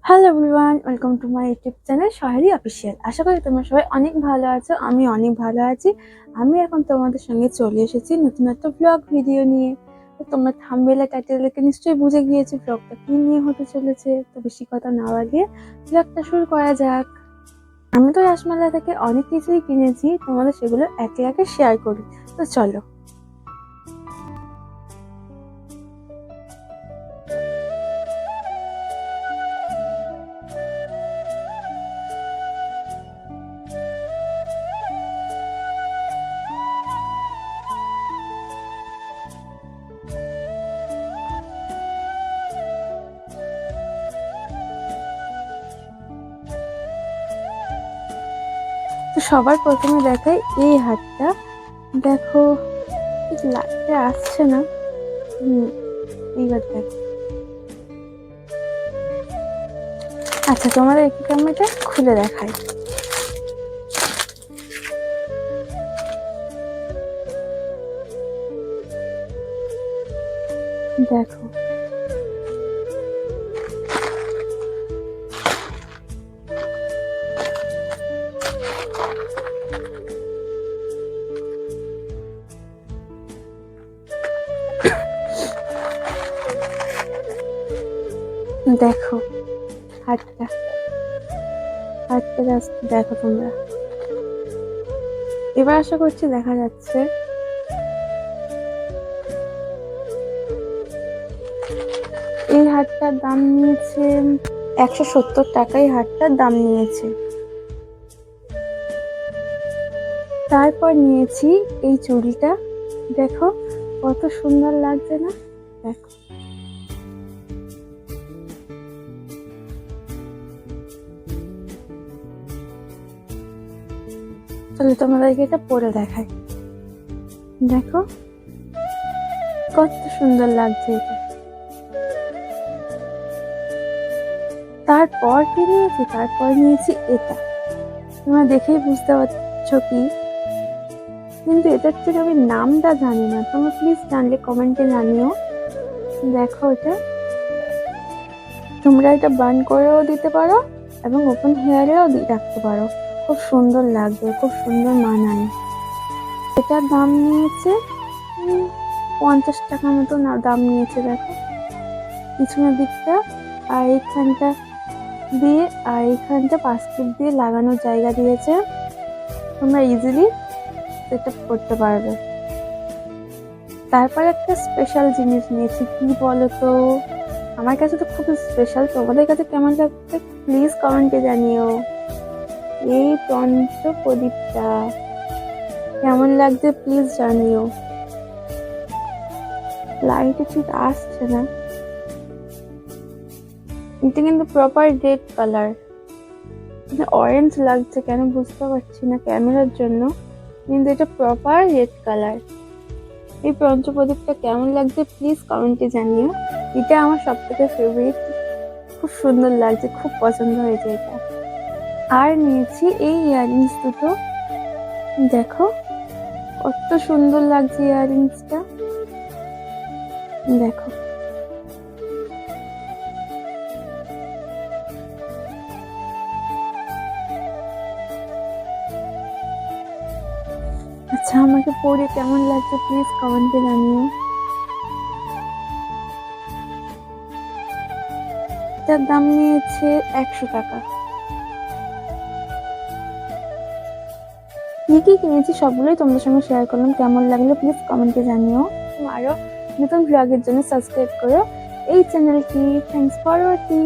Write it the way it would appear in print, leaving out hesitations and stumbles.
Hello everyone, welcome to my YouTube channel Saheli official. আশা করি তোমরা সবাই অনেক ভালো আছো। আমি অনেক ভালো আছি। আমি এখন তোমাদের সঙ্গে চলে এসেছি নতুন একটা ব্লগ ভিডিও নিয়ে। তো তোমরা থাম্বনেল টাইটেল দেখে নিশ্চয়ই বুঝে গিয়েছো ব্লগটা কি নিয়ে হতে চলেছে। তো বেশি কথা না বাড়িয়ে ব্লগটা শুরু করা যাক। আমি তো রাসমেলা থেকে অনেক কিছুই কিনেছি, তোমাদের সেগুলো একে একে শেয়ার করি। তো চলো। তো সবার প্রথমে দেখাই এই হারটা। দেখো, ঠিক লাইটে আসছে না। এইবার দেখো। আচ্ছা, তোমাদের একটু ক্যামেরাটা খুলে দেখাই। দেখো, দেখো হাতটা হাতটা জাস্ট দেখো তোমরা। এবার আশা করছি দেখা যাচ্ছে। এই হারটার দাম নিয়েছে 170 টাকা। এই হারটার দাম নিয়েছে। তারপর নিয়েছি এই চুড়িটা। দেখো কত সুন্দর লাগছে না? দেখো, তাহলে তোমাদেরকে এটা পরে দেখাই। দেখো কত সুন্দর লাগছে এটা। তারপর কি নিয়েছি? তারপর নিয়েছি এটা। তোমরা দেখেই বুঝতে পারছো কি, কিন্তু এটার ঠিক আমি নামটা জানি না। তোমরা প্লিজ জানলে কমেন্টে জানিও। দেখো, এটা তোমরা এটা বার্ন করেও দিতে পারো এবং ওপেন হেয়ারেও রাখতে পারো। খুব সুন্দর লাগবে, খুব সুন্দর মানায়। এটার দাম নিয়েছে 50 টাকা মতো দাম নিয়েছে। দেখো পিছনের দিকটা আর এইখানটা দিয়ে আর এইখানটা পাস্কেট দিয়ে লাগানোর জায়গা দিয়েছে। তোমরা ইজিলি সেটা করতে পারবে। তারপর একটা স্পেশাল জিনিস নিয়েছি। কি বলো তো, আমার কাছে তো খুব স্পেশাল। তোমাদের কাছে কেমন লাগছে প্লিজ কমেন্টে জানিও। এই প্রদীপটা কেমন লাগছে প্লিজ জানিও। লাইটে ঠিক আসছে না। এটা কিন্তু প্রপার রেড কালার। অরেঞ্জ লাগছে কেন বুঝতে পারছি না ক্যামেরার জন্য, কিন্তু এটা প্রপার রেড কালার। এই প্রদীপটা কেমন লাগছে প্লিজ কমেন্টে জানিও। এটা আমার সব থেকে ফেভারিট। খুব সুন্দর লাগছে, খুব পছন্দ হয়েছে এটা। আর নিয়েছি এই ইয়াররিংস দুটো। দেখো কত সুন্দর লাগছে ইয়াররিংসটা। দেখো আচ্ছা, আমাকে পরে কেমন লাগছে প্লিজ কমেন্টে জানিও। এটার দাম নিয়েছে 100 টাকা। কি কি কিনেছি সবগুলোই তোমাদের সঙ্গে শেয়ার করলাম। কেমন লাগলো প্লিজ কমেন্টে জানিও। আরো নতুন ব্লগের জন্য সাবস্ক্রাইব করো এই চ্যানেলটি। Thanks for watching.